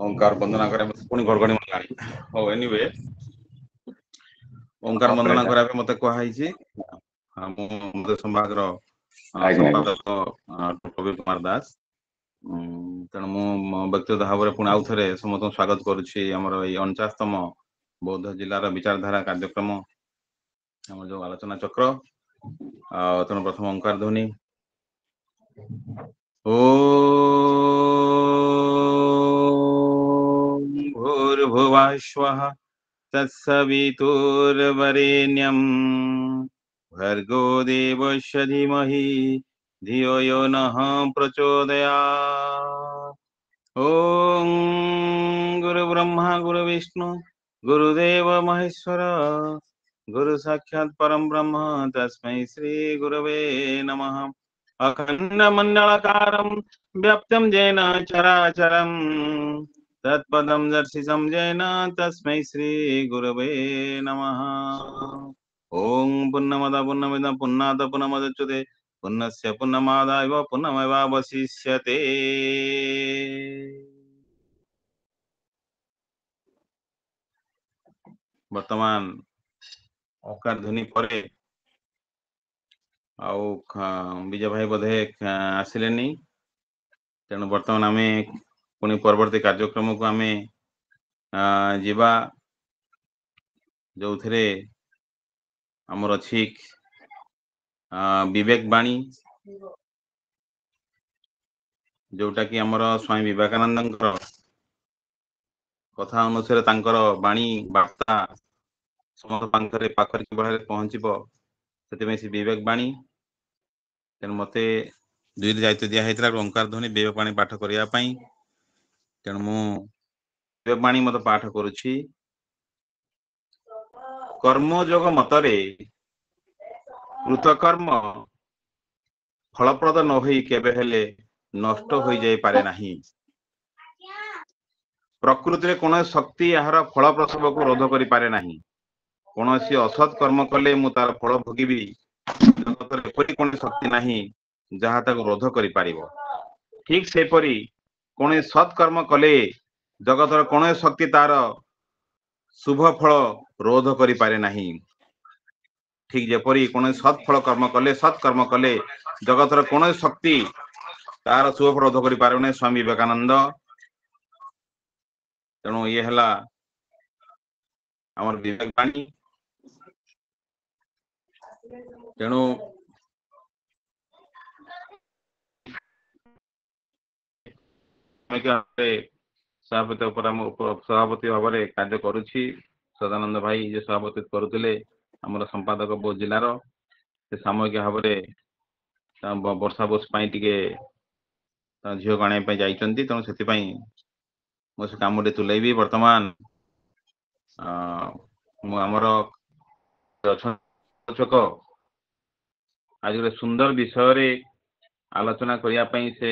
ओंकार वंदना करे पुणी घड़घड़ी मारलानी हो एनीवे ओंकार वंदना करा पे मते कहै छी मते संभाग रो संपादक कवि कुमार दास तेणु मु व्यक्तिगत भाव में पुणी आउ थे समस्त स्वागत करुच्ची आमर ये 49तम बौद्ध जिलार विचारधारा कार्यक्रम आम जो आलोचना चक्र तेणु प्रथम ओंकार ध्वनि ओ भूर्भुवः स्वः तत्सवितुर्वरेण्यं भर्गो देवस्य धीमहि धियो यो नः प्रचोदयात् ॐ गुरुब्रह्मा गुरुविष्णु गुरुदेव महेश्वर गुरु साक्षात् परं ब्रह्म तस्मै श्री गुरवे नमः अखण्डमण्डलाकारं व्याप्तं येन चराचरं तत्पदं दर्शितं येन तस्मै श्री गुरवे नमः ॐ पूर्णमद पूर्णमिदं पूर्णात् पूर्णमुदच्यते पूर्णस्य पूर्णमादाय पूर्णमेवावशिष्यते वर्तमान ओंकार ध्वनि परे आउ विजय भाई बोधे आसिले तेणु बर्तमान आम पुणी परवर्ती कार्यक्रम को आम जीवा जो थे आमर अच्छी विवेक बाणी जोटा कि आमर स्वामी विवेकानंद कथा अनुसार तांकर बाणी वार्ता समस्त पाखरे किभली पहुँचब से विवेक बाणी तेणु मत दुई दायित्व दिखाई ओंकार ध्वनि विवेक बाणी पाठ करने तेणु मु विवेक बाणी मत पाठ करुच्ची कर्मयोग मतरे कृतकर्म फलप्रद न होई केबे हेले नष्ट हो जाई पारे नाही प्रकृति रे कोन शक्ति यार फल प्रसव को रोध करि पारे नाही कोनोसी असत कर्म कले मु तार फल भोगिबी जगत रे एपरि कोन शक्ति नाही जहा तक रोध करि पारिबो ठीक से परी कोन सत कर्म कले जगत रे कोन शक्ति तार शुभ फल रोध करि पारे नाही ठीक जेपरी कोन सत फल कर्म कले सत्कर्म कले जगत रे कोन शक्ति तार शुभ फल रोध करि पारे नाही स्वामी विवेकानंद तेणु ये हला आमर विवेक बाणी तेणु सभापति भाव में कार्य करुच्ची सदानंद भाई जो सभापति करुले आमर संपादक बौद्ध जिलार से सामूहिक भाव में वर्षा बोस टे झील गणा जाइंट तेणु से मुझे कम तुलेबी बर्तमान मुझर आज गोटे सुंदर विषय रे आलोचना करने से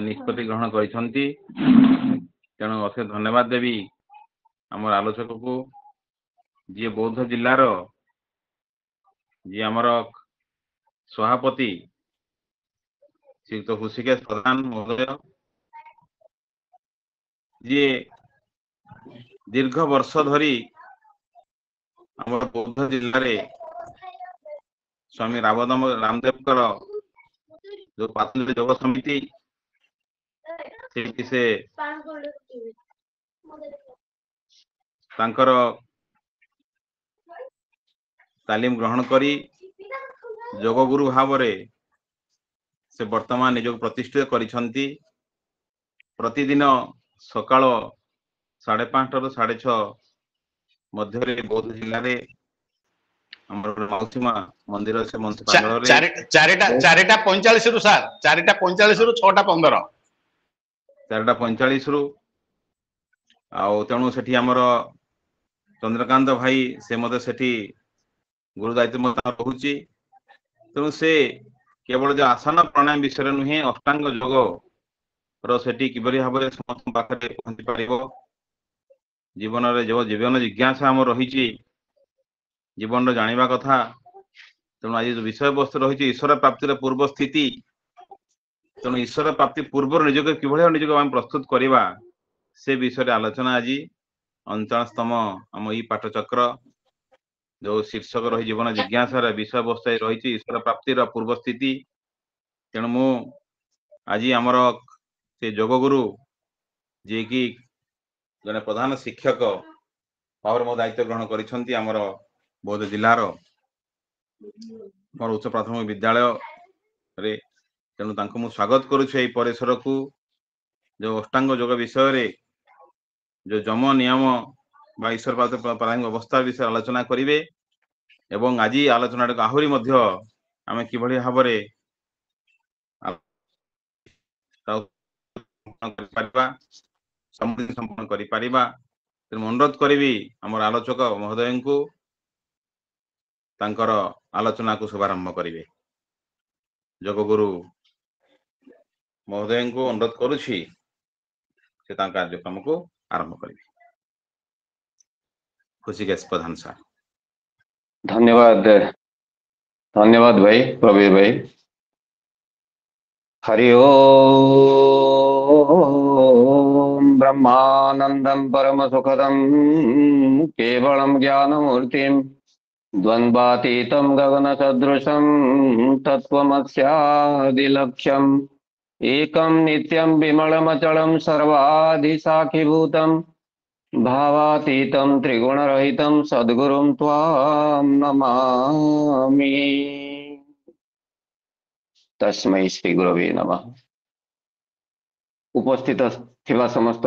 निष्पत्ति ग्रहण करिसेंती तेणु अशेष धन्यवाद देवी आमर आलोचक को जी बौद्ध जिलार जी आमर सभापति श्रीयुक्त हृषिकेश प्रधान महोदय जी दीर्घ वर्ष धरी आमर बौद्ध जिले में स्वामी रामदेव जो पातंजलि योग समिति से तांकर तालीम ग्रहण करी योग गुरु भाव से वर्तमान निज प्रतिष्ठित करिसेंती प्रतिदिन सकाळ 5:30 रु 6:30 मध्य बौद्ध जिले में मौसीमा मंदिर से चारिटा 45 रु सर 4:45 रु 6:15 4:45 रु तेणु से आमर चंद्रकांत भाई से मत से गुरु दायित्व रोचे तेणु से केवल जो आसन प्राणायाम विषय नुहे अष्टांग योग री किभली भाव में समस्त पाखे पहुंची पार जीवन जो जीवन जिज्ञासा आम रही जीवन जाना कथा तेणु आज जो विषय वस्तु रही ईश्वर प्राप्तिर पूर्व स्थिति तेणु ईश्वर प्राप्ति पूर्व निजक किभଳି निजक आम प्रस्तुत करवा से विषय आलोचना आज 49तम आम ई पाठचक्र जो शीर्षक रही जीवन जिज्ञासा विषय वस्तु रही ईश्वर प्राप्तिर पूर्व स्थिति। तेणु मु आज आमर से जोगगुरु जी की जने प्रधान शिक्षक भाव मो दायित्व ग्रहण करिसेंती आमर बौद्ध जिलार मोर उच्च प्राथमिक विद्यालय रे। तेणु तांको मु स्वागत करुछु एई परिसर को जो अष्टांग योग विषय रे जो जम नियम बा ईश्वर प्रारंभिक अवस्था विषय आलोचना करिवे एवं आज आलोचना आहुरी मध्य आमे किभଳି भाबरे संपन्न करि परिबा। अनुरोध करी आम आलोचक महोदय को तांकर आलोचना को शुभारंभ करेंगे। जगगुरु महोदय को अनुरोध करुछि से कार्यक्रम को आरंभ करेंगे। खुशीकेश प्रधान सार। धन्यवाद धन्यवाद भाई प्रवीर भाई। हरि ओम ब्रह्मानंदं परम सुखदं केवलं ज्ञानमूर्तिं द्वन्द्वातीतं गगनसदृशं तत्त्वमस्यादिलक्ष्यम् एकं नित्यं विमलमचलं सर्वाधिसाक्षिभूतं भावातीतं त्रिगुणरहितं सद्गुरुं त्वां नमामि। तस्मै श्री गुरवे नमः। उपस्थित थिबा समस्त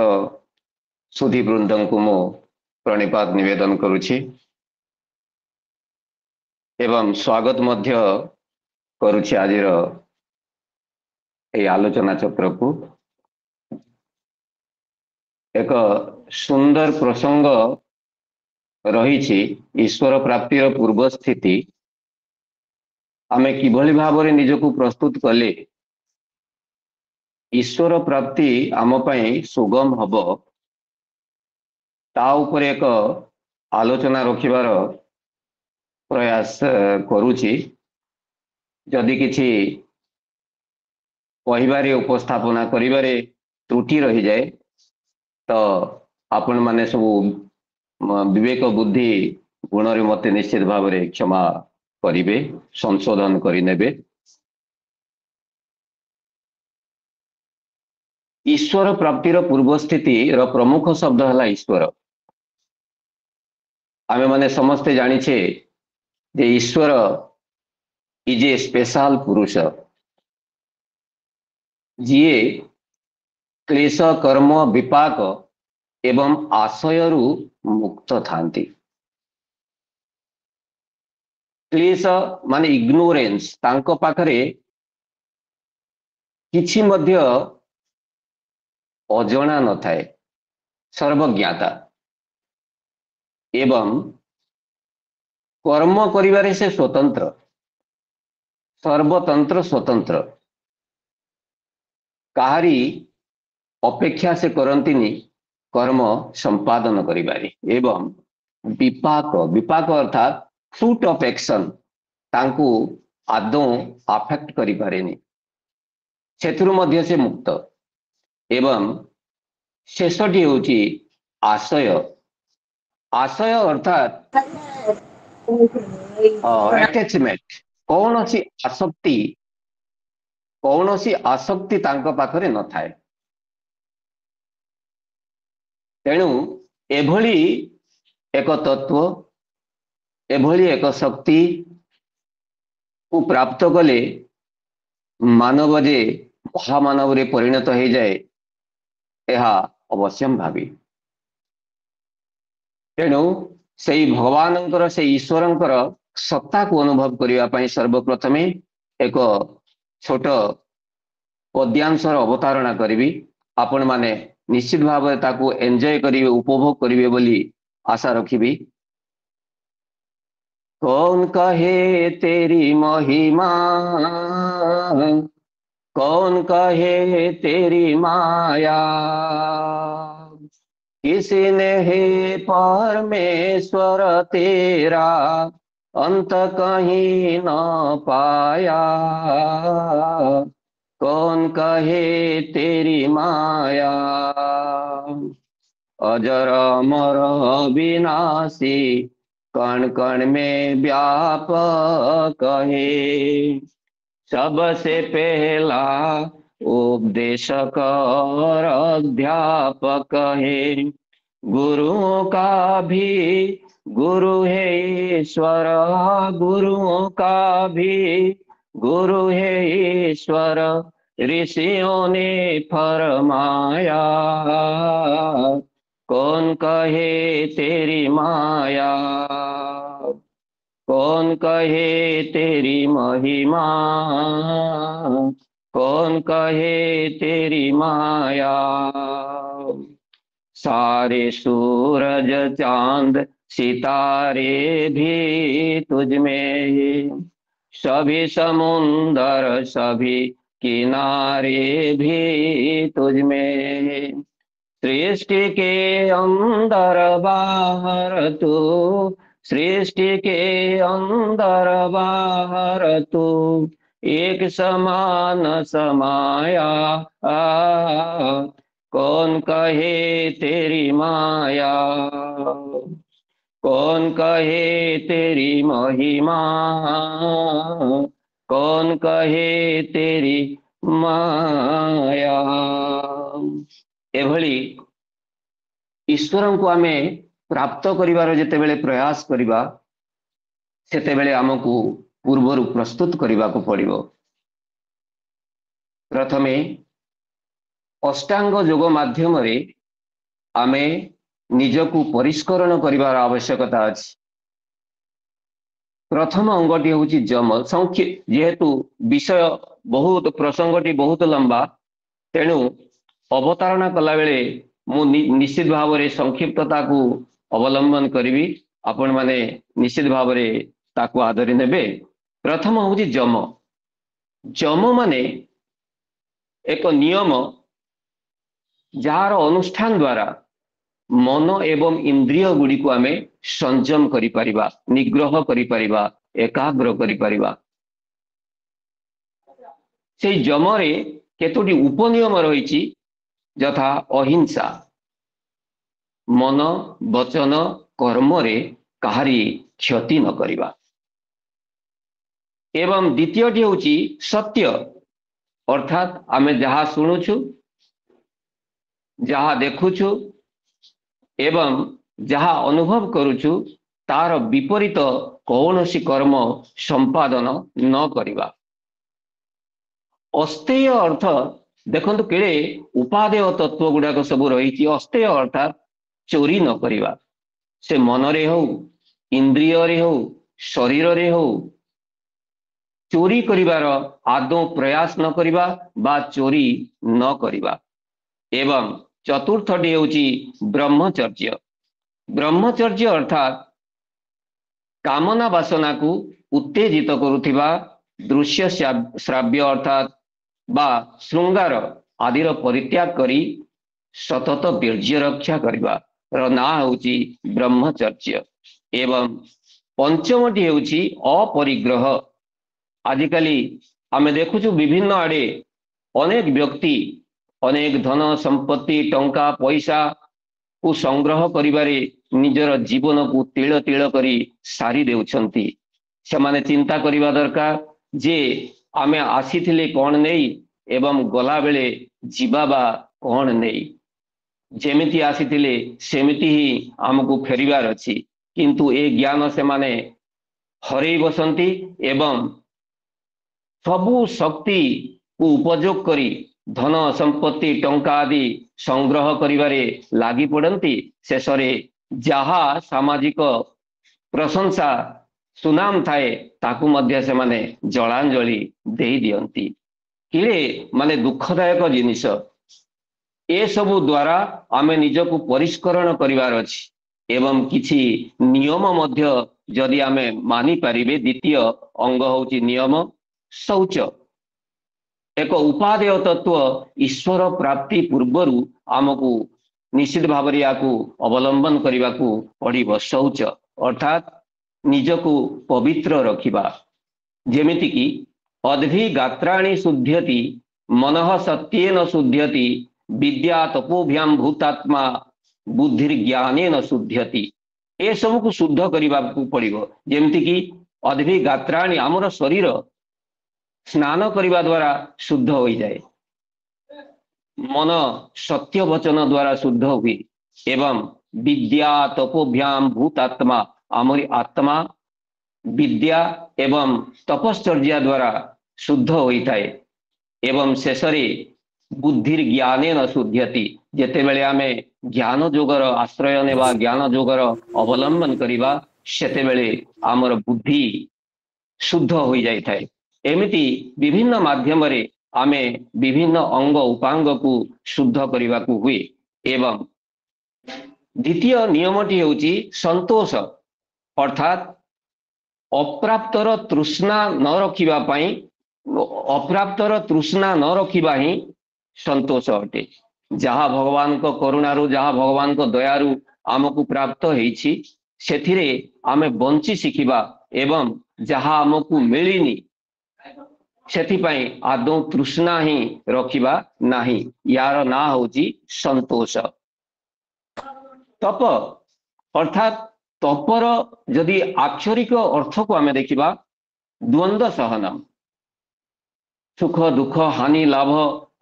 सुधी वृंदं को मो प्रणिपात निवेदन करुछि एवं स्वागत मध्य करुछि आजिर ए आलोचना चक्र को। एक सुंदर प्रसंग रही ईश्वर प्राप्तिर पूर्व स्थिति आमे किभली भाबरे निजको प्रस्तुत कले ईश्वर प्राप्ति आम पई सुगम हबो ता ऊपर एक आलोचना रखिबार प्रयास करुछि। जदि किछि कहिबारे उपस्थापना करिबारे त्रुटि रही जाए तो आपण माने सब विवेक बुद्धि गुण रे मते निश्चित भाव रे क्षमा करिवे, संशोधन करिनेबे। ईश्वर प्राप्तिर पूर्व स्थिति रो प्रमुख शब्द हला ईश्वर। आमे माने समस्ते जानिछे जे ईश्वर इज ए स्पेशल पुरुष जिए क्लेश कर्म विपाक एवं आशयरु मुक्त थांती। क्लेश माने इग्नोरेंस तांको पाखरे किछि मध्य अजणा न थाए, सर्वज्ञाता एवं कर्म करिवारे से स्वतंत्र, सर्वतंत्र स्वतंत्र, काहारी अपेक्षा से करंतिनी कर्म संपादन करिबारे एवं विपाक विपाक अर्थात फ्रूट ऑफ एक्शन तांकु आदौ अफेक्ट करि पारेनी, सेथुरु मध्य से मुक्त एवं शेषटी होची आशय। आशय अर्थात अटैचमेंट, कौन सी आसक्ति तांको पाखरे न थाए। तेणु एभली एक तत्व एभली एक शक्ति को प्राप्त कले मानव जे महामानव रे परिणत हो जाए यह अवश्यम भावी। तेणु से भगवान से ईश्वर सत्ता को अनुभव करने सर्वप्रथमे एक छोट पद्यांशर अवतारणा करी आपण माने निश्चित भाव ताकू एंजॉय करिवे, उपभोग करिवे बोली आशा रखिबी। कौन कहे तेरी महिमा, कौन कहे तेरी माया, किसी ने है परमेश्वर तेरा अंत कहीं न पाया। कौन कहे तेरी माया, अजर अमर अविनाशी, कण कण में व्यापक है। सबसे पहला उपदेशक और अध्यापक है, गुरुओं का भी गुरु है ईश्वर, गुरुओं का भी गुरु है ईश्वर, ऋषियों ने फरमाया, कौन कहे तेरी माया, कौन कहे तेरी महिमा, कौन कहे तेरी माया। सारे सूरज चांद सितारे भी तुझ में है, सभी समुंदर सभी किनारे भी तुझ में है। सृष्टि के अंदर बाहर तू, सृष्टि के अंदर बाहर तू, एक समान समाया, कौन कहे तेरी माया, कौन कहे तेरी महिमा, कौन कहे तेरी माया। एभली ईश्वर को आमे प्राप्त करिवार जेतेबेले प्रयास करिबा, सेतेबेले आमको पूर्वरु प्रस्तुत करिबा को पड़िबो। प्रथमे अष्टांग योग माध्यम रे आमे निजकु परिष्करण करिवार आवश्यकता अछि। प्रथम अंगटी होची जम संक्षिप्त, जेहेतु विषय बहुत प्रसंगटी बहुत लंबा, तेणु अवतारणा कला बेले मु निश्चित भाव में संक्षिप्तता को अवलंबन करी, आपण माने निश्चित भाव में ताकू आदरी नेबे। प्रथम होची जम। जम माने एक नियम जार अनुष्ठान द्वारा मन एवं इंद्रिय गुड़ी को आमे संयम करि परिबा, निग्रह करि परिबा, एकाग्र करि परिबा। से जमरे केतोटी उपनियम रहिछि, यथा अहिंसा, मन वचन कर्म रे कहारी क्षति न करिबा। एवं द्वितीयटी होची सत्य, अर्थात आमे जहा सुनुछु, जहा देखुछु एवं जहा अनुभव करुछु, तार विपरीत कौनसी कर्म संपादन न करिबा। अस्तेय अर्थ देखंतु केळे उपादेय तत्व गुडाक सब रही। अस्तेय अर्थात चोरी न करिबा, से मन रे हो, इंद्रिय रे हो, शरीर रे हो, चोरी करिवार आदौ प्रयास न करिबा बा चोरी न करिबा। एवं चतुर्थटी होची ब्रह्मचर्य। ब्रह्मचर्य अर्थात कामना वासना को उत्तेजित करुथिबा दृश्य श्राव्य अर्थात बा श्रृंगार आदिर परित्याग करी सतत वीर्य रक्षा करिबा रो ना होची ब्रह्मचर्य। एवं पंचमटी होची अपरिग्रह। आजिकाली आमे देखुछु विभिन्न आड़े अनेक व्यक्ति अनेक धन संपत्ति टंका पैसा को संग्रह करिबारे निजर जीवन को तिल तिल करी सारी देउछंती। सेमाने चिंता करिबा दरकार जे आमे आसीथिले कोन नेई एवं गला बेले जीवा बा कोन नेई। जेमिति आसीथिले सेमिति ही हमको फेरिबार अछि, किंतु ए ज्ञान सेमाने हरेई बसंती एवं सबु शक्ति को उपयोग करी धन संपत्ति टंका आदि संग्रह करिबारे लागी पड़ती। शेषरे जहा सामाजिक प्रशंसा सुनाम थाए ताकू मध्य से माने जलांजलि देई दियंती। किले माने दुखदायक जिनिस ए सबु द्वारा आमे निजकु परिष्करण करिवार अछि एवं किछि नियम मध्य जदि आमे मानि पारिबे। द्वितीय अंग होची नियम शौच। एक उपादेय तत्व ईश्वर प्राप्ति पूर्वरु आमको निश्चित भाव में याकू अवलंबन करने को पड़िबो। शौच अर्थात निजको पवित्र रखिबा। जेमिति कि अद्भि गात्राणि शुद्ध्यति मनः सत्येन शुध्यति विद्या तपोभ्याम भूतात्मा बुद्धिर्ज्ञानेन शुध्यति। ए सब को शुद्ध करने को पड़ो जमती कि अद्भि गात्राणी आमर शरीर स्नान करने द्वारा शुद्ध हो जाए, मन सत्य वचन द्वारा शुद्ध हुए एवं विद्या तपोभ्याम भूतात्मा आमरी आत्मा विद्या एवं तपश्चर्या द्वारा शुद्ध होता है एवं शेषरे बुद्धिर ज्ञानेन शुध्यति। जेतेबेले आमे ज्ञान जोगर आश्रय नेबा ज्ञान जोगर अवलंबन करिबा सेतेबेले आमर बुद्धि शुद्ध हो जाई थाए। एमिति विभिन्न माध्यम रे आमे विभिन्न अंग उपांग को शुद्ध करने को हुए। एवं द्वितीय नियमटी होची संतोष, अर्थात अप्राप्तर तृष्णा न रखिबा पई, अप्राप्तर तृष्णा न रखिबा ही संतोष अटे। जहाँ भगवान को करुणारू जहाँ भगवान को दयारू आमको प्राप्त होईछि सेथिरे आमे बंची शिखिबा एवं जहाँ आमको मिलिनी सेथिपाई आदौ तृष्णा ही रखिबा नाही, यार ना होची संतोष। तप अर्थात तपर जदि आक्षरिक अर्थ को आमे देखिबा द्वंद्व सहनम, सुख दुख हानि लाभ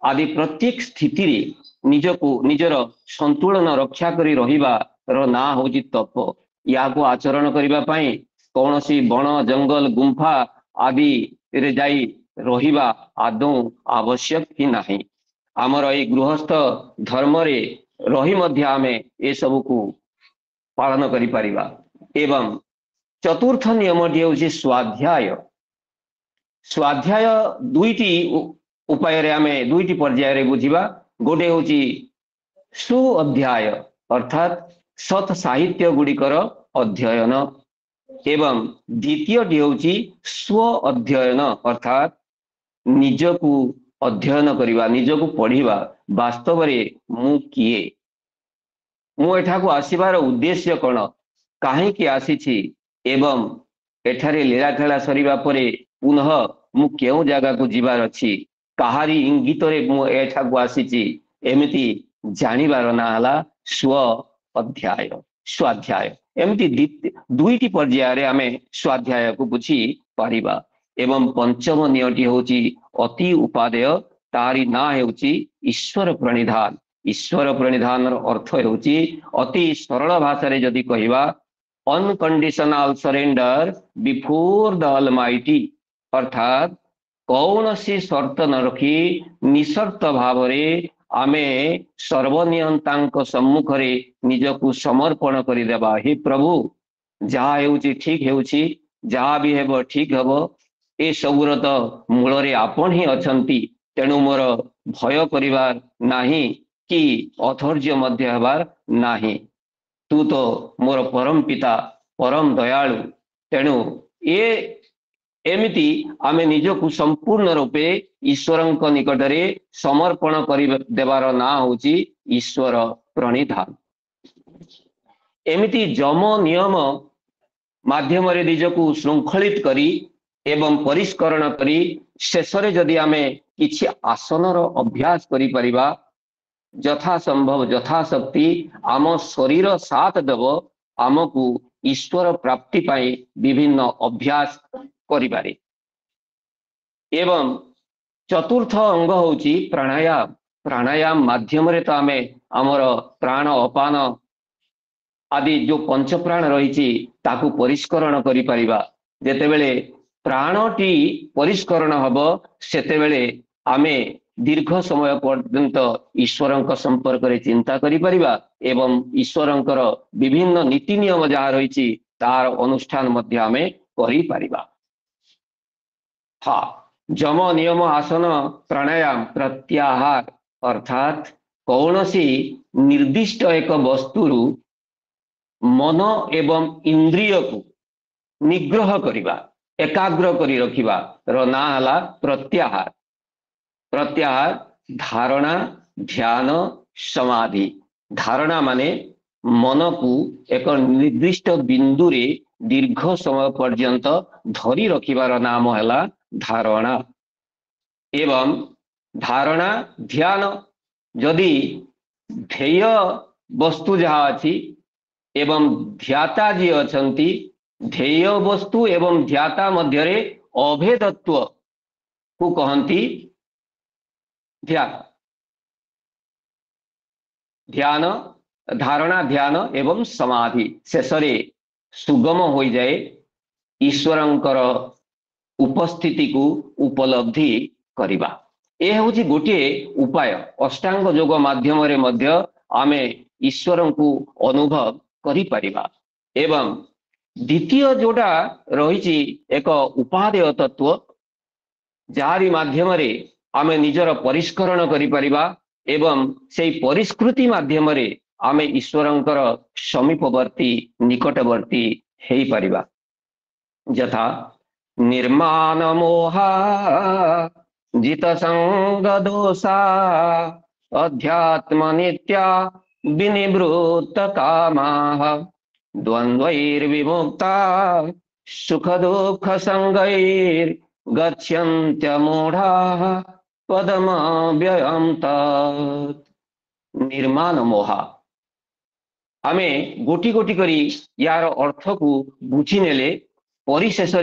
आदि प्रत्येक स्थिति रे निजको निजर संतुलन रक्षा करी रहिबार ना होची तप। या को आचरण करिबा पई कौनसी बण जंगल गुंफा आदि रे जाई रहिबा आदौ आवश्यक ही नाही। आमर ए गृहस्थ धर्म रे रही मध्य आमे ए सब को पालन करि परिबा। एवं चतुर्थ नियमटी होची स्वाध्याय। स्वाध्याय दुईटी उपाय रे आमे दुईटी पर्याय रे बुझिबा। गोटे होची सु अध्याय अर्थात सत साहित्य गुड़िकर अध्ययन एवं द्वितीयटी होची स्व अध्ययन अर्थात निजकू अध्ययन करिबा, निजकू पढ़िबा। वास्तव रे मु किए, मु एठा को आसीबार उद्देश्य कौन, काहे कि आसीछि एवं एठारे लीला खेला सरिबा परे पुनः मु केउ जागा को जीवार अछि, कहारी इंगित रे मु एठा को आसीछि एमिति जानिबार ना हला स्व अध्याय स्वाध्याय। एमिति दुईटी पर्याय रे आमे स्वाध्याय को बुझी पारिबा। एवं पंचम नियमटी होची अति उपादेय, तारी ना हेउची ईश्वर प्रणिधान। ईश्वर प्रणिधान अर्थ हेउची अति सरल भाषा रे जदि कहिबा unconditional surrender before the Almighty, अर्थात कौन सी शर्त न रखी निशर्त भाव रे आमे सर्वनियंतांक सम्मुख रे निजकू समर्पण करि देबा। हे प्रभु जहाँ हेउची ठीक हेउची, जहाँ भी हेबो ठीक हेबो, ए सबुर तो मूल रे आपण ही अछंती, तेणु मोर भय करिबार नाही कि अधैर्य मध्य हेबार नाही। तू तो मोर परम पिता परम दयालु, तेणु ए एमिति आमे निजकू संपूर्ण रूपे ईश्वरंक निकटरे समर्पण करि देबार ना होची ईश्वर प्रणिधान। एमिति जम नियम माध्यम रे निजकू श्रृंखलित करी एवं परिष्करण करी शेषरे जदि आमे किछि आसनर अभ्यास करि परिबा, यथा संभव यथाशक्ति आम शरीर साथ देव आमको ईश्वर प्राप्ति पाई विभिन्न अभ्यास करिबारे। एवं चतुर्थ अंग होची प्राणायाम। प्राणायाम माध्यम रे तो आमे आमर प्राण अपान आदि जो पंच प्राण रही ताकू परिष्करण करि परिबा। जेतेबेले प्राणटी परिष्करण हब सेतेबेले आमे दीर्घ समय पर्यंत ईश्वरंक संपर्क रे चिंता करि परिबा एवं ईश्वरंकर विभिन्न नीति नियम जहाँ रही तार अनुष्ठान मध्य आमे करि परिबा। हाँ, जम नियम आसन प्राणायाम प्रत्याहार अर्थात कौनसी निर्दिष्ट एक वस्तुरु मन एवं इंद्रिय को निग्रह करिबा, एकाग्र करी रखिबा रो ना हला प्रत्याहार। प्रत्याहार धारणा ध्यान समाधि। धारणा माने मन को एक निर्दिष्ट बिंदु रे दीर्घ समय पर्यंत धरी रखिबार नाम हैला धारणा। एवं धारणा ध्यान जदि ध्येय वस्तु जहाँ अच्छी एवं ध्याता जी अछंती ध्येय वस्तु एवं ध्याता मध्यरे अभेदत्व को कहती ध्यान ध्यान धारणा ध्यान एवं समाधि शेषरे सुगम हो जाए ईश्वरंकर उपस्थिति को उपलब्धि करिबा। यह हूँ गोटे उपाय अष्टांग योग माध्यम रे मध्य आमे ईश्वर को अनुभव करि परिबा। एवं द्वितीय जोड़ा रही एक उपादेय तत्व जारी माध्यम रे आमे निजर परिष्करण करि परिबा एवं से परिष्कृति माध्यम रे आमे ईश्वरंकर समीपवर्ती निकटवर्ती हेई परिबा। यथा निर्माण मोहा जित संग दोषा अध्यात्म नित्या विनिवृत्त कामाः द्वंद्वैर्विमुक्ता सुख दुःख संगैर् गच्छन्त्य मूढ़ाः पदमव्ययं तत्। निर्माण मोहा आमे गोटी गोटी करी यार अर्थ को बुझी नेले परिशेष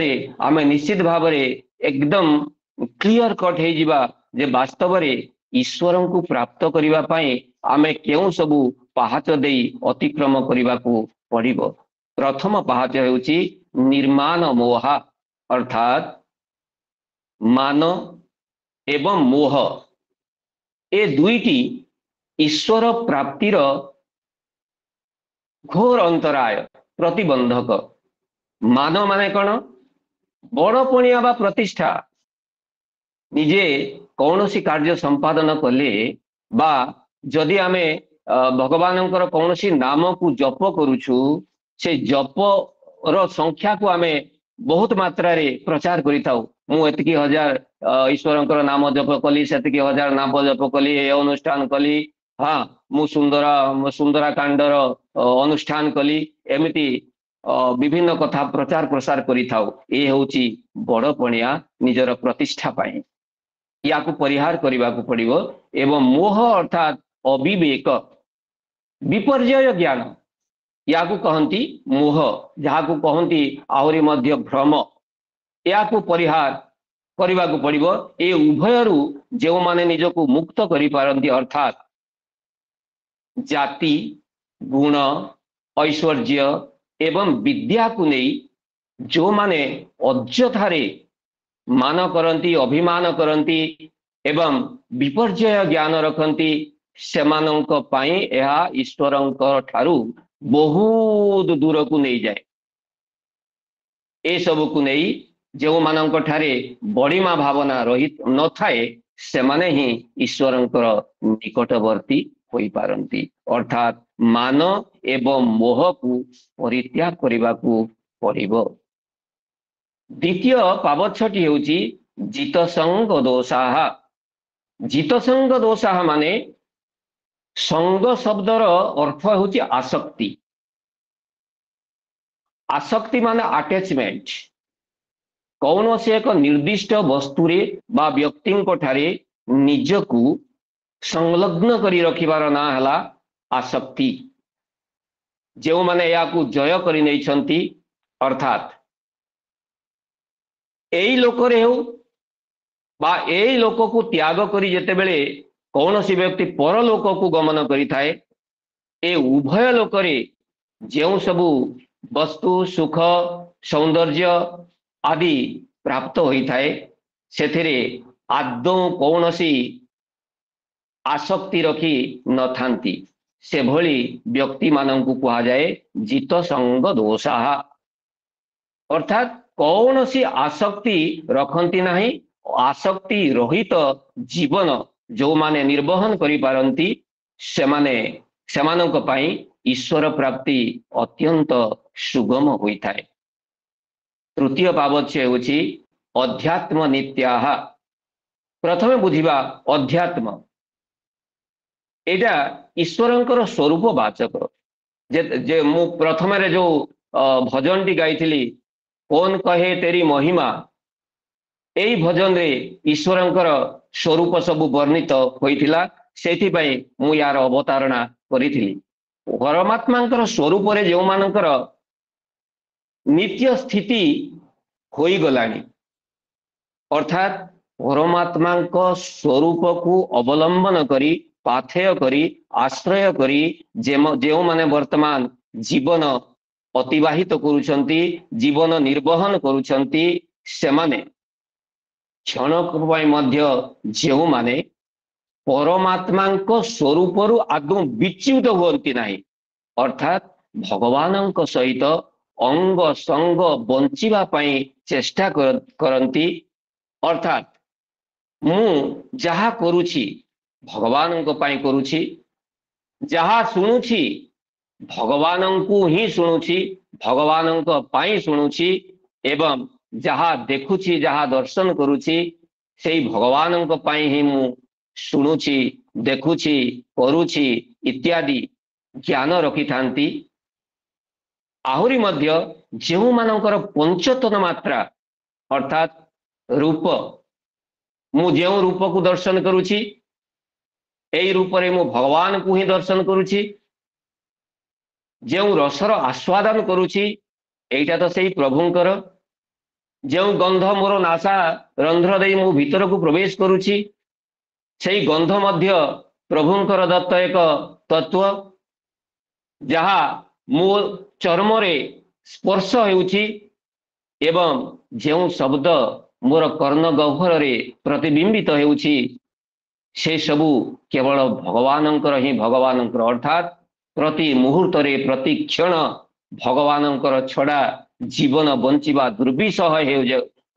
आमे निश्चित भाव एकदम क्लियर कट हो जिबा जे वास्तव रे ईश्वर को प्राप्त करिबा पई आमे केउ सबु पहाच देई अतिक्रम करिबा को पड़िबो। प्रथम पहाच हेउची निर्माण मोहा अर्थात मान एवं मोह ए दुईटी ईश्वर प्राप्तिर घोर अंतराय प्रतिबंधक। मान माने कौन बड़पणिया बा प्रतिष्ठा निजे कौन सी कार्य संपादन कले बा जदि आमे भगवान कौन सी नाम को जप करुछु से जप रो संख्या को आमे बहुत मात्रा रे प्रचार करिताउ। मु एतकी हजार ईश्वरंकर नाम जप कली सेतकी हजार नाम जप कली ए अनुष्ठान कली हाँ मु सुंदरा कांडर अनुष्ठान कली एमिति विभिन्न कथा प्रचार प्रसार करि थाउ। ए होची बड़पणिया निजर प्रतिष्ठा पाई या को परिहार करने को पड़िबो। एवं मोह अर्थात अविवेक विपर्जय ज्ञान या को कहती मोह जहाँ को कहती आहरी मध्य भ्रम या को परिहार करने को पड़िबो। ए उभयरु जो माने निजको मुक्त करि पारंती अर्थात जाति गुण ऐश्वर्य एवं विद्या को नहीं जो माने अज्ञतारे मान करती अभिमान करती एवं विपर्जय ज्ञान रखती सेमानंक पाई यह ईश्वरंक ठारू बहुत दूर को नहीं जाए। ए सब को नहीं जो मानंक ठारे बड़ीमा भावना रही न थाए सेमाने ही ईश्वरंकर निकटवर्ती होई पारंती अर्थात मान एवं मोह को परित्याग करने को पड़िबो। द्वितीय पावच्छटी होची जितसंग दोषाः। जितसंग दोषाः माने संग शब्दर अर्थ होची आसक्ति। आसक्ति माने अटैचमेंट कौन से एक निर्दिष्ट वस्तुरे बा व्यक्ति ठारे निजकू संलग्न करी रखिबार ना हला आसक्ति। जो माने या को जय करी नै छंती अर्थात एई लोकरे हो बा एई लोक को त्याग करी जेते बेले कौन सी व्यक्ति पर लोक को गमन करी थाए ए उभय लोकरे जो सबु वस्तु सुख सौंदर्य आदि प्राप्त होई थाए सेथिरे आदौ कौन सी आसक्ति रखी न थांती से भली व्यक्ति मानंकु कहा जाए जित संग दोषाः अर्थात कौन सी आसक्ति रखती नहीं आसक्ति रहित जीवन जो माने निर्वहन करि पारंती सेमानंक पाई ईश्वर प्राप्ति अत्यंत सुगम होई थाए। तृतीय पावच्छय होची अध्यात्म नित्याः। प्रथमे बुझिबा अध्यात्म एटा ईश्वरंकर स्वरूप वाचक जे मु प्रथम रे जो भजन टी गाइथिली कौन कहे तेरी महिमा एई भजन रे ईश्वरंकर स्वरूप सबु वर्णित होइथिला सेथिपई मु यार अवतारणा करिथिली। परमात्मांकर स्वरूप रे जो मानकर नित्य स्थिति होई गलानी अर्थात परमात्मांक स्वरूप को अवलंबन करी पाथेय करी आश्रय करी जो माने वर्तमान जीवन अतिवाहित करुछंती जीवन निर्वहन करुछंती सेमाने क्षणक पई मध्य जो माने परमात्मांक स्वरूप रु आदौ विच्युत हुअंती नाही अर्थात भगवानंक सहित अंग संग बंचिबा पई चेष्टा करंती अर्थात मु जहा करूछि भगवानंक पई करूछि जहा सुनुछि भगवानंकु ही सुनुछि भगवानंक पई सुनुछि एवं जहा देखुछि जहा दर्शन करूछि सेई भगवानंक पई ही मु शुणुछि देखुछि करुछि इत्यादि ज्ञान रखि थांती। आहुरी मध्य जेउ मानकर पंचतन मात्रा अर्थात रूप मु जेउ रूप को दर्शन करुछि एई रूप रे मु भगवान को ही दर्शन करुछि जेउ रसर आस्वादन करुछि एइटा तो सेई प्रभुंकर जेउ गंध मोर नासा रंध्र देई मु भीतर को प्रवेश करुछि सेई गंध मध्य प्रभुंकर दत्त एक तत्व जहा मो चर्म रे स्पर्श हेउछि एवं जेउ शब्द मोर कर्ण गह्वर रे प्रतिबिंबित हेउछि से सबु केवल भगवानंकर ही भगवानंकर अर्थात प्रति मुहूर्त रे प्रति क्षण भगवानंकर छड़ा जीवन बंचिबा दुर्विसह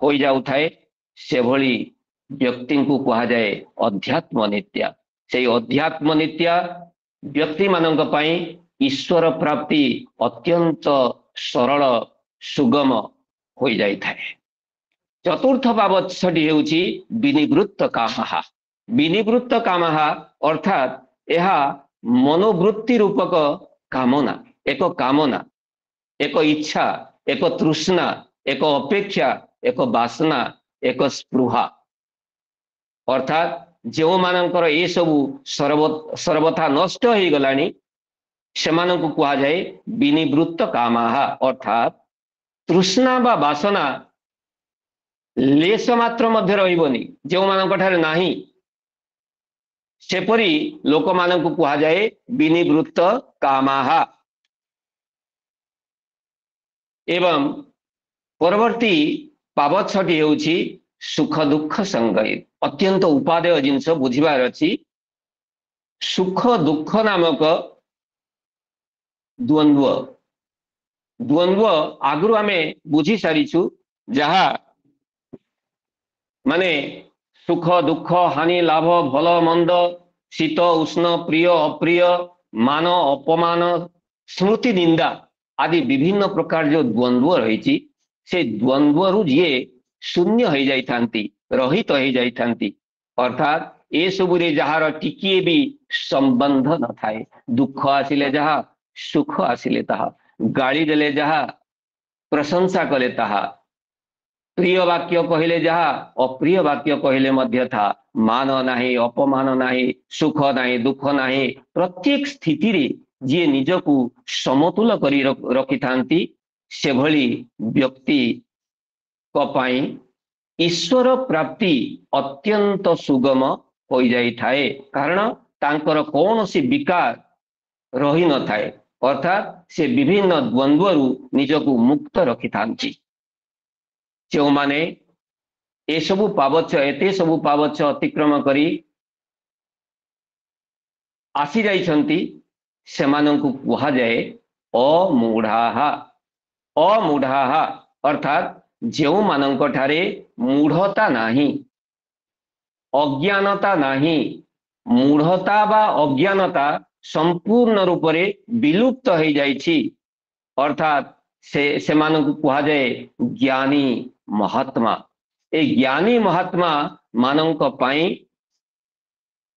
हो जाउथाए से भली व्यक्ति को कहा जाए अध्यात्म नित्या से अध्यात्म नित्या व्यक्ति मानक पई ईश्वर प्राप्ति अत्यंत सरल सुगम हो जाई थाए। चतुर्थ बाबच्छटी हेउछि विनिवृत्त कामहा विनिवृत्त कामहा अर्थात यह मनोवृत्ति रूपक कामना एक इच्छा एक तृष्णा एक अपेक्षा एक वासना एक स्पृहा अर्थात जो मानकर ये सबू सर्वथा नष्ट हो गलानी सेमानंकु कहा जाए विनिवृत्त कामहा अर्थात तृष्णा बा वासना लेस मात्र मध्य रहिबनी जो मानक ठारे नाही सेपरी लोक मानकु कहा जाए विनिवृत्त कामहा। एवं परवर्ती पावच्छटी हेउछि सुख दुख संगय अत्यंत उपादेय जिनस बुझिबार अछि। सुख दुख नामक द्वंद्व द्वंद्व आगु आमे बुझी सारिछु जहा माने सुख दुख हानि लाभ भल मंद शीत उष्ण प्रिय अप्रिय मान अपमान स्मृति निंदा आदि विभिन्न प्रकार जो द्वंद्व रही से द्वंद्व रु जी शून्य हो जाती रहित हो जाती अर्थात ए सबुरे जहार टिकिए भी संबंध न थाए दुख आसिले जहा सुख आसिले ताहा गाली देले जहा प्रशंसा कले ताहा प्रिय वाक्य कहले जहा अप्रिय वाक्य कहले मध्य था मान नाही अपमान नाही सुख नाही दुख नाही प्रत्येक स्थिति रे जी निजकू समतुल करी रखि थांती से भली व्यक्ति कपाई ईश्वर प्राप्ति अत्यंत सुगम हो जाई थाए कारण तांकर कौनसी विकार रही न थाए अर्थात से विभिन्न द्वंद्वरु निजकू मुक्त रखि थांती। जो माने ए सबु पावच्छ एते सबु पावच्छ अतिक्रम करी आसी जाइछंती सेमानंकु कुहा जाए अमूढ़ाहा अमूढ़ाहा अर्थात जो मानंक ठारे मूढ़ता नाही अज्ञानता नाही मूढ़ता बा अज्ञानता संपूर्ण रूप रे विलुप्त हो जाइछि अर्थात से मानंकु कुहा जाए ज्ञानी महात्मा ए ज्ञानी महात्मा मानंक पाई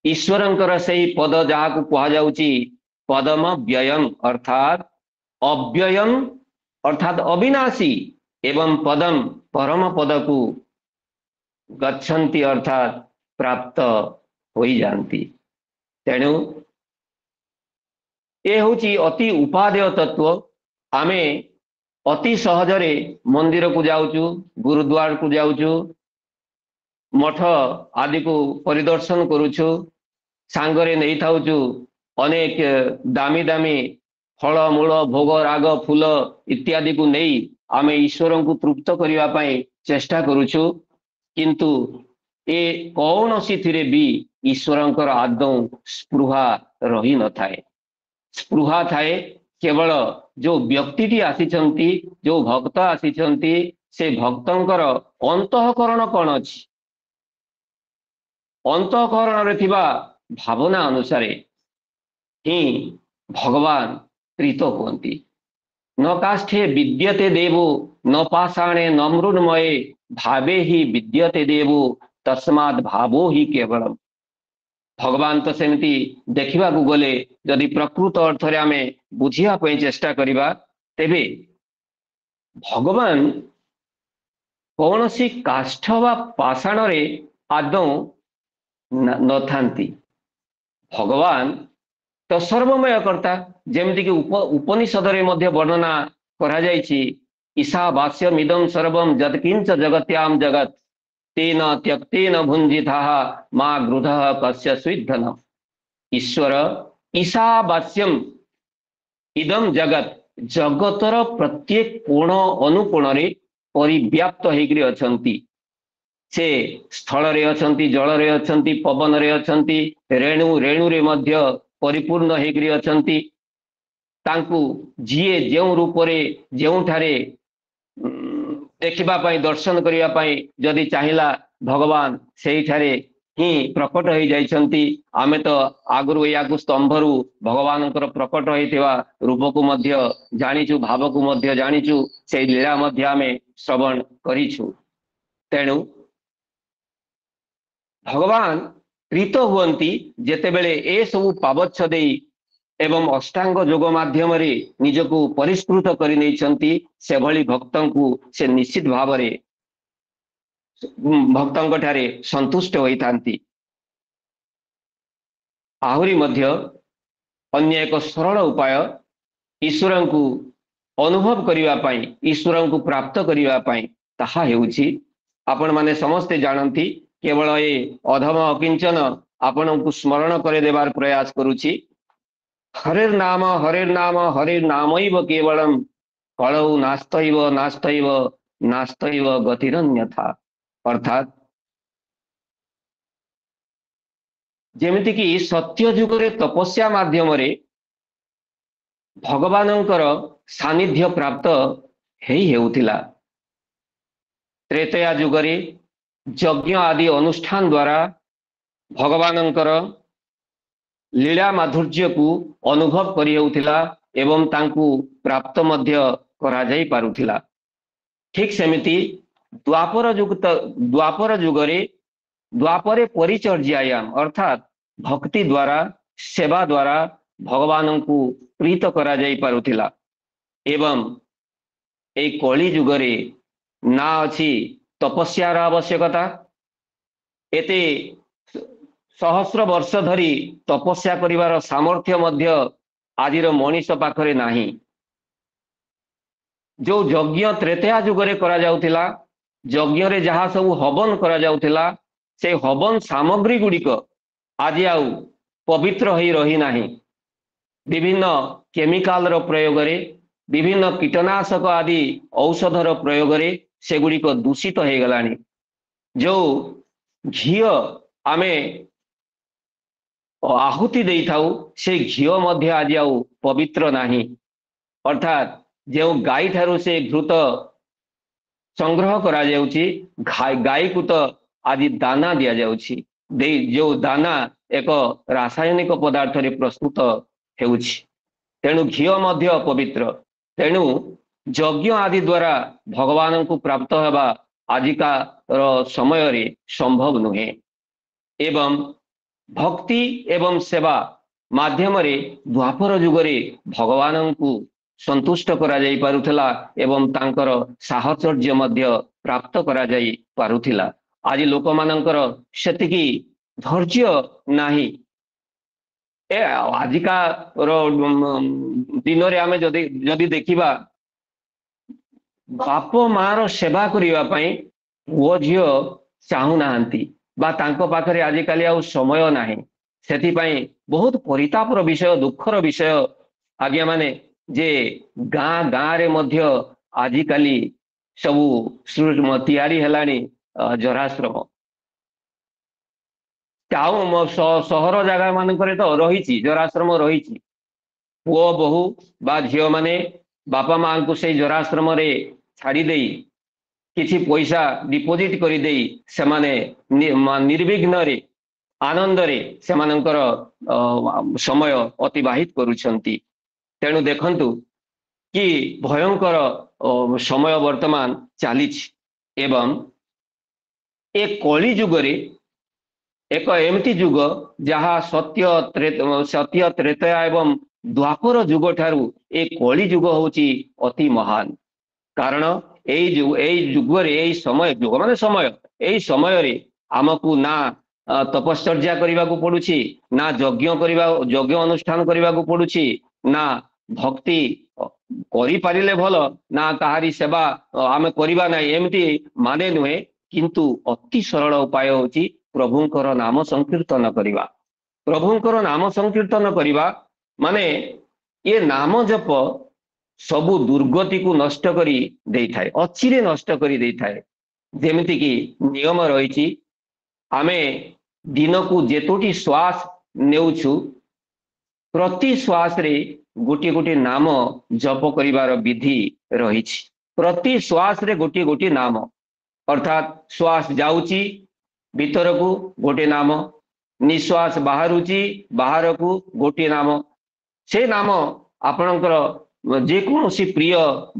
ईश्वरंकर से पद जहाँ को कहा जाउची पदम व्ययम अर्थात अव्ययम अर्थात अविनाशी एवं पदम परम पद को गच्छन्ति अर्थात प्राप्त हो जाती। तेणु ये हूँ अति उपादेय तत्व। आमे अति सहजरे मंदिर को जाऊचु, गुरुद्वार को जाऊचु, मठ आदि को परिदर्शन करुचु, सांगरे नहीं थाउचु अनेक दामी दामी फल मूल भोग राग फूल इत्यादि को नहीं आमे ईश्वर को तृप्त करने चेष्टा करुचु, किंतु ए कौन सी थिरे भी ईश्वर आदौ स्पृहा रही न थाए। स्पृहा थाए केवल जो व्यक्ति आसीचंती, जो भक्त आसीचंती, से भक्तंकर अंतःकरण कौन अछि, अंतःकरण रे थिबा भावना अनुसार ही भगवान प्रीत हुंती। न काष्ठे विद्यते देवो न पाषाणे न मृण्मये भावे ही विद्यते देवो तस्मात् भावो ही केवलम। भगवान तो सेमती देखा गले जदि प्रकृत अर्थ रे आमे बुझिया पई चेष्टा करिबा तेबे भगवान कौन सी काष्ठ वा पाषाण रे आदौ न थांती। भगवान तो सर्वमय कर्ता, जेमती कि उपनिषद रे मध्य वर्णना करा जायछि, ईशावास्यमिदं सर्वं यत्किंच जगत्याम जगत तेन त्यक्तेन भुंजितः मा गृधः कस्य स्विद्धनम्। ईश्वर ईशावास्यम इदम जगत, जगतर प्रत्येक कोण अनुकोण रे परिव्याप्त होइकरी अछंती। से स्थल रे अछंती, जल रे अछंती, पवन रे अछंती, रेणु रेणु रे मध्य परिपूर्ण होइकरी अछंती। तांकु जिए जेउ रूप रे जेउठारे देखिबा पाई दर्शन करिया पाई जदि चाहिला भगवान सेही ठारे ही प्रकट हो जाइछंती। आमे तो आगुरु याकु स्तंभरु भगवानकर प्रकट होइथिबा रूप को मध्य जानिछु, भाव को मध्य जानिछु, से लीला मध्य आमे श्रवण करिछु। तेणु भगवान प्रीत हुंती जेतेबेले ए सबु पावच्छ देई एवं अष्टांग योग माध्यम रे निजको परिष्कृत करि नैछंती। से भली भक्तों को से निश्चित भाव रे भक्तों ठारे संतुष्ट होई थांती। आहुरी मध्य अन्य एक सरल उपाय ईश्वर को अनुभव करिवा पाई, ईश्वर को प्राप्त करिवा पाई, ताहा हेउछि आपण माने समस्ते जानती। केवल ए अधम अकिंचन आपण को स्मरण करे देवार प्रयास करुछि। हरेर नाम हरेर नामैव केवलम कलौ नास्तैव नास्तैव नास्तैव गतिरन्यथा। अर्थात जेमिति कि सत्य जुगरे तपस्या माध्यम रे भगवानंकर सानिध्य प्राप्त हेउथिला। त्रेतया जुगरे यज्ञ आदि अनुष्ठान द्वारा भगवानंकर लीला माधुर्य को अनुभव करि हेउथिला एवं तांकु प्राप्त मध्य करा जाई पारुथिला। ठीक सेमिति द्वापर जुगरे द्वापरे परिचर्यायाम अर्थात भक्ति द्वारा सेवा द्वारा भगवान को प्रीत करा जाई पारुथिला। एवं ए कली जुगरे ना अछि तपस्यार आवश्यकता। एते सहस्र वर्ष धरी तपस्या करिवार सामर्थ्य मध्य आजिर मनीष पाखरे नाही। जो यज्ञ त्रेतया जुगरे करा जाउथिला, यज्ञ रे जहा सब हवन करा जाउथिला, से हवन सामग्री गुड़िक आज आउ पवित्र होई रही नाही। विभिन्न केमिकाल रो प्रयोग रे, विभिन्न कीटनाशक आदि औषधर प्रयोग रे से गुड़िक दूषित हो गलानी। जो घी आमे आहुति देई थाउ से घी मध्य आज आउ पवित्र नाही। अर्थात जो गाई ठारू से घृत संग्रह करा जाउची, गाई को तो आज दाना दिया जाउची, जो दाना एक रासायनिक पदार्थ रे प्रस्तुत हेउची। तेणु घी मध्य पवित्र। तेणु यज्ञ आदि द्वारा भगवान को प्राप्त हेबा आजिका समय रे संभव नुहे। एवं भक्ति एवं सेवा माध्यम रे द्वापर जुगरे भगवान को संतुष्ट करा जाई पारुथिला एवं तांकर साहचर्य मध्य प्राप्त करा जाई पारुथिला। आज लोक मानकर सेतिकी ଧୈର୍ଯ୍ୟ ନାହିଁ। ଏ ଆଜିକାର ଦିନରେ ଆମେ ଯଦି ଯଦି ଦେଖିବା, ବାପ ମାର ସେବା କରିବା ପାଇଁ ପୁଅ ଝିଅ ଚାହୁଁନାହାନ୍ତି ବା ତାଙ୍କ ପାଖରେ ଆଜିକାଲି ଆଉ ସମୟ ନାହିଁ। ସେଥିପାଇଁ ବହୁତ ପରିତାପର ବିଷୟ, ଦୁଃଖର ବିଷୟ ଆଜ୍ଞା ମାନେ, ଯେ ଗାଁ ଗାଁରେ ମଧ୍ୟ ଆଜିକାଲି ସବୁ ତିଆରି ହେଲାଣି ଜରାଶ୍ରମ। ଟାଉନ ସହର ଜାଗା ମାନଙ୍କରେ ତ ରହିଛି, ଜରାଶ୍ରମ ରହିଛି। ପୁଅ ବୋହୂ ବା ଝିଅ ମାନେ ବାପା ମାଙ୍କୁ ସେଇ ଜରାଶ୍ରମରେ ଛାଡ଼ି ଦେଇ କିଛି ପଇସା ଡିପୋଜିଟ କରିଦେଇ ସେମାନେ ନିର୍ବିଘ୍ନରେ ଆନନ୍ଦରେ ସେମାନଙ୍କର ସମୟ ଅତିବାହିତ କରୁଛନ୍ତି। ତେଣୁ ଦେଖନ୍ତୁ କି ଭୟଙ୍କର ସମୟ ବର୍ତ୍ତମାନ ଚାଲିଛି। ଏବଂ ଏ କଳି ଯୁଗରେ ଏକ ଏମିତି ଯୁଗ ଯାହା ସତ୍ୟ ତ୍ରେତୟା ଏବଂ ଦ୍ୱାପର ଯୁଗ ଠାରୁ ଏ କଳି ଯୁଗ ହେଉଛି ଅତି ମହାନ। କାରଣ ଏଇ ଯୁଗରେ, ଏଇ ସମୟ, ଯୁଗ ମାନେ ସମୟ, ଏଇ ସମୟରେ ଆମକୁ ନା ତପଶ୍ଚର୍ଯ୍ୟା କରିବାକୁ ପଡୁଛି, ନା ଯଜ୍ଞ ଅନୁଷ୍ଠାନ କରିବାକୁ ପଡୁଛି, ନା ଭକ୍ତି କରିପାରିଲେ ଭଲ, ନା କାହାରି ସେବା ଆମେ କରିବା ନାହିଁ, ଏମିତି ମାନେ ନୁହେଁ। କିନ୍ତୁ ଅତି ସରଳ ଉପାୟ ହେଉଛି ପ୍ରଭୁଙ୍କର ନାମ ସଂକୀର୍ତ୍ତନ କରିବା। ପ୍ରଭୁଙ୍କର ନାମ ସଂକୀର୍ତ୍ତନ କରିବା ମାନେ ଏ ନାମ ଜପ ସବୁ ଦୁର୍ଗତିକୁ ନଷ୍ଟ କରି ଦେଇଥାଏ, ଅଚିରେ ନଷ୍ଟ କରି ଦେଇଥାଏ। ଯେମିତିକି ନିୟମ ରହିଛି, ଆମେ ଦିନକୁ ଯେତୋଟି ଶ୍ୱାସ ନେଉଛୁ, ପ୍ରତି ଶ୍ୱାସରେ ଗୋଟିଏ ଗୋଟିଏ ନାମ ଜପ କରିବାର ବିଧି ରହିଛି। ପ୍ରତି ଶ୍ୱାସରେ ଗୋଟିଏ ଗୋଟିଏ ନାମ, ଅର୍ଥାତ୍ ଶ୍ୱାସ ଯାଉଛି ଭିତରକୁ ଗୋଟିଏ ନାମ, ନିଶ୍ୱାସ ବାହାରୁଛି ବାହାରକୁ ଗୋଟିଏ ନାମ। ସେ ନାମ ଆପଣଙ୍କର ଯେକୌଣସି ପ୍ରିୟ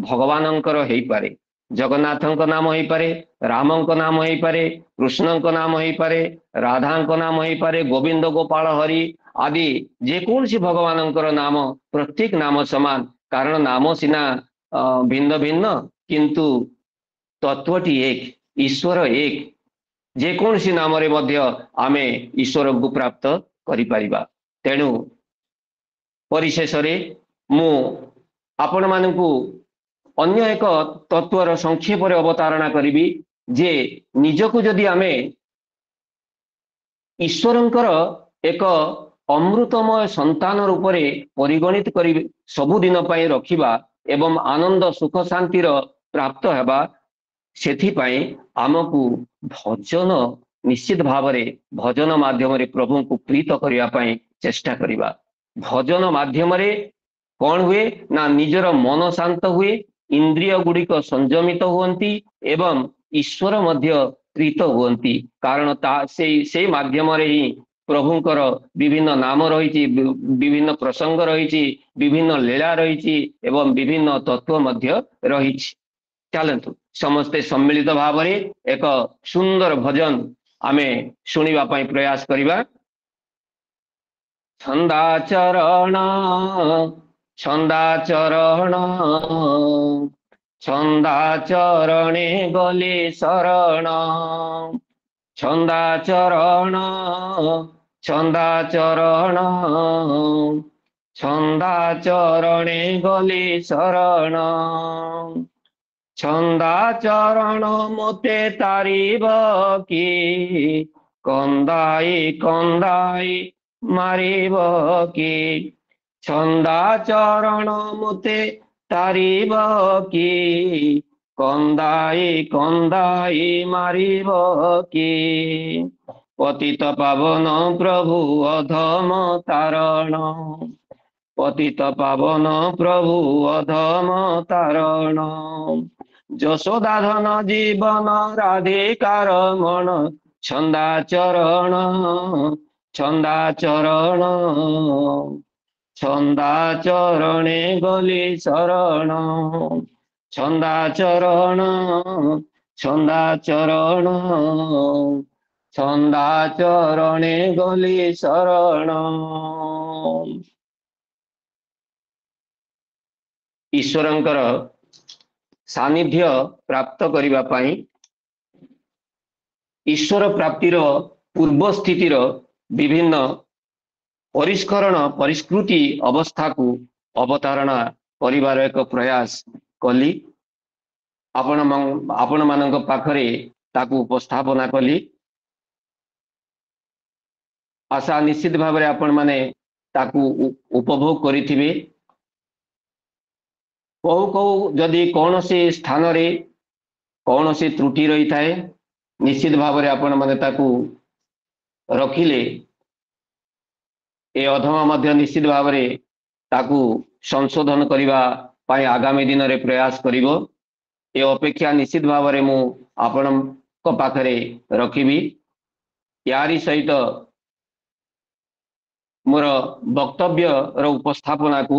ଭଗବାନଙ୍କର ହେଇପାରେ। ଜଗନ୍ନାଥଙ୍କ ନାମ ହେଇପାରେ, ରାମଙ୍କ ନାମ ହେଇପାରେ, କୃଷ୍ଣଙ୍କ ନାମ ହେଇପାରେ, ରାଧାଙ୍କ ନାମ ହେଇପାରେ, ଗୋବିନ୍ଦ ଗୋପାଳ ହରି ଆଦି ଯେକୌଣସି ଭଗବାନଙ୍କର ନାମ, ପ୍ରତ୍ୟେକ ନାମ ସମାନ। କାରଣ ନାମ ସିନା ଭିନ୍ନ ଭିନ୍ନ, କିନ୍ତୁ ତତ୍ଵଟି ଏକ, ଈଶ୍ୱର ଏକ। ଯେକୌଣସି ନାମରେ ମଧ୍ୟ ଆମେ ଈଶ୍ୱରଙ୍କୁ ପ୍ରାପ୍ତ କରିପାରିବା। ତେଣୁ ପରିଶେଷରେ ମୁଁ ଆପଣମାନଙ୍କୁ ଅନ୍ୟ ଏକ ତତ୍ଵର ସଂକ୍ଷେପରେ ଅବତାରଣା କରିବି ଯେ ନିଜକୁ ଯଦି ଆମେ ଈଶ୍ୱରଙ୍କର ଏକ ଅମୃତମୟ ସନ୍ତାନ ରୂପରେ ପରିଗଣିତ କରି ସବୁଦିନ ପାଇଁ ରଖିବା ଏବଂ ଆନନ୍ଦ ସୁଖ ଶାନ୍ତିର ପ୍ରାପ୍ତ ହେବା, ସେଥିପାଇଁ ଆମକୁ ଭଜନ, ନିଶ୍ଚିତ ଭାବରେ ଭଜନ ମାଧ୍ୟମରେ ପ୍ରଭୁଙ୍କୁ ପ୍ରୀତ କରିବା ପାଇଁ ଚେଷ୍ଟା କରିବା। ଭଜନ ମାଧ୍ୟମରେ କଣ ହୁଏ ନା ନିଜର ମନ ଶାନ୍ତ ହୁଏ, ଇନ୍ଦ୍ରିୟ ଗୁଡ଼ିକ ସଂଯମିତ ହୁଅନ୍ତି ଏବଂ ଈଶ୍ୱର ମଧ୍ୟ ପ୍ରୀତ ହୁଅନ୍ତି। କାରଣ ସେଇ ମାଧ୍ୟମରେ ହିଁ ପ୍ରଭୁଙ୍କର ବିଭିନ୍ନ ନାମ ରହିଛି, ବିଭିନ୍ନ ପ୍ରସଙ୍ଗ ରହିଛି, ବିଭିନ୍ନ ଲୀଳା ରହିଛି ଏବଂ ବିଭିନ୍ନ ତତ୍ଵ ମଧ୍ୟ ରହିଛି। ଚାଲନ୍ତୁ ସମସ୍ତେ ସମ୍ମିଳିତ ଭାବରେ ଏକ ସୁନ୍ଦର ଭଜନ ଆମେ ଶୁଣିବା ପାଇଁ ପ୍ରୟାସ କରିବା। ଛନ୍ଦାଚରଣ ଛନ୍ଦାଚରଣ ଛନ୍ଦାଚରଣେ ଗଲେ ଶରଣ, ଛନ୍ଦାଚରଣ ଛନ୍ଦାଚରଣ ଛନ୍ଦାଚରଣେ ଗଲେ ଶରଣ, ଛନ୍ଦାଚରଣ ମୋତେ ତାରିବ କି, କନ୍ଦାଇ କନ୍ଦାଇ ମାରିବ କି, ଛନ୍ଦାଚରଣ ମୋତେ ତାରିବ କି, କନ୍ଦାଇ କନ୍ଦାଇ ମାରିବ କି, ପତିତ ପାବନ ପ୍ରଭୁ ଅଧମ ତାରଣ, ପତିତ ପାବନ ପ୍ରଭୁ ଅଧମ ତାରଣ, ଯଶୋଦାଧନ ଜୀବନ ରାଧିକାର ମନ, ଛନ୍ଦାଚରଣ ଛନ୍ଦାଚରଣ ଛନ୍ଦାଚରଣେ ଗଲି ଶରଣ, ଛନ୍ଦାଚରଣ ଛନ୍ଦାଚରଣ ଛନ୍ଦାଚରଣେ ଗଲି ଶରଣ। ଈଶ୍ୱରଙ୍କର ସାନ୍ନିଧ୍ୟ ପ୍ରାପ୍ତ କରିବା ପାଇଁ, ଈଶ୍ୱର ପ୍ରାପ୍ତିର ପୂର୍ବ ସ୍ଥିତିର ବିଭିନ୍ନ ପରିଷ୍କରଣ ପରିଷ୍କୃତି ଅବସ୍ଥାକୁ ଅବତାରଣା କରିବାର ଏକ ପ୍ରୟାସ କଲି। ଆପଣମାନଙ୍କ ପାଖରେ ତାକୁ ଉପସ୍ଥାପନା କଲି। ଆଶା ନିଶ୍ଚିତ ଭାବରେ ଆପଣମାନେ ତାକୁ ଉପଭୋଗ କରିଥିବେ। କୋଉ କୋଉ ଯଦି କୌଣସି ସ୍ଥାନରେ କୌଣସି ତ୍ରୁଟି ରହିଥାଏ ନିଶ୍ଚିତ ଭାବରେ ଆପଣମାନେ ତାକୁ ରଖିଲେ ଏ ଅଧମ ମଧ୍ୟ ନିଶ୍ଚିତ ଭାବରେ ତାକୁ ସଂଶୋଧନ କରିବା ପାଇଁ ଆଗାମୀ ଦିନରେ ପ୍ରୟାସ କରିବ। ଏ ଅପେକ୍ଷା ନିଶ୍ଚିତ ଭାବରେ ମୁଁ ଆପଣଙ୍କ ପାଖରେ ରଖିବି। ୟାରି ସହିତ ମୋର ବକ୍ତବ୍ୟର ଉପସ୍ଥାପନାକୁ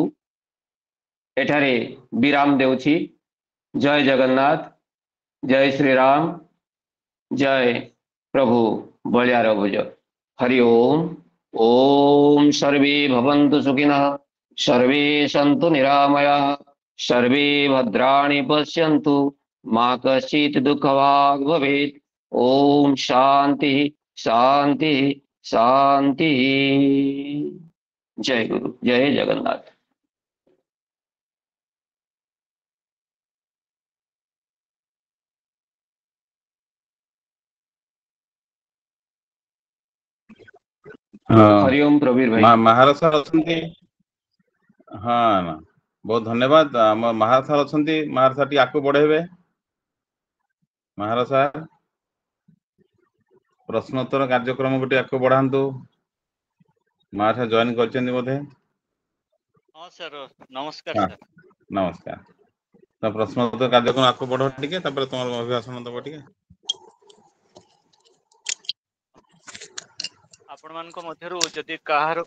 ଏଠାରେ ବିରାମ ଦେଉଛି। ଜୟ ଜଗନ୍ନାଥ, ଜୟ ଶ୍ରୀରାମ, जय प्रभु बलियार भुज। हरि ओम। ओम सर्वे भवन्तु सुखिनः, सर्वे सन्तु निरामयाः, सर्वे भद्राणि पश्यन्तु, मा कश्चित् दुःखभाग् भवेत्। ओम शांति शांति शांति। जय गुरु, जय जगन्नाथ। हरिओम प्रवीर भाई। महाराज सर अछंती। हाँ ना, बहुत धन्यवाद। महाराज सर अछंती, महाराज सर टी आको बढ़ेबे। महाराज सर प्रश्नोत्तर कार्यक्रम को आको बढ़ांतु। महाराज सर जॉइन करछन्ती बोधे। हाँ सर, नमस्कार हाँ, सर। नमस्कार। तो प्रश्नोत्तर कार्यक्रम आको बढ़ो टिके, तापर तुमर अभिभाषण दबो टिके। आपण मान को मध्यरु जदि काहार